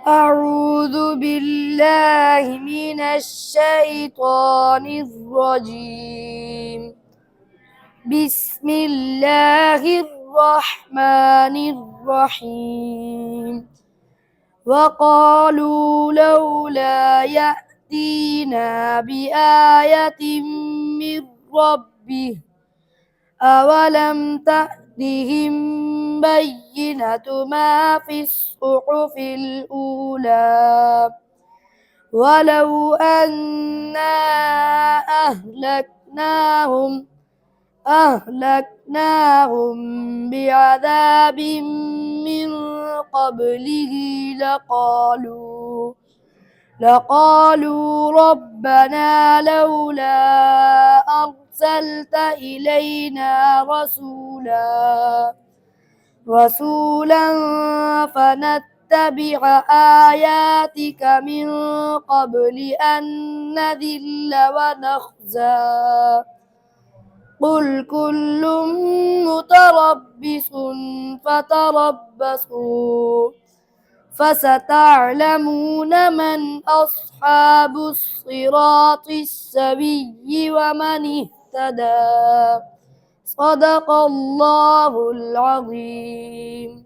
أعوذ بالله من الشيطان الرجيم. بسم الله الرحمن الرحيم. وقالوا لولا يأتينا بآية من ربه أولم تأتهم بينة ما في الصحف الأولى ولو أنا أهلكناهم بعذاب من قبله لقالوا ربنا لولا أرسلت إلينا رسولا فنتبع آياتك من قبل أن نذل ونخزى قل كل متربص فتربصوا فستعلمون من أصحاب الصراط السوي ومن اهتدى. صدق الله العظيم.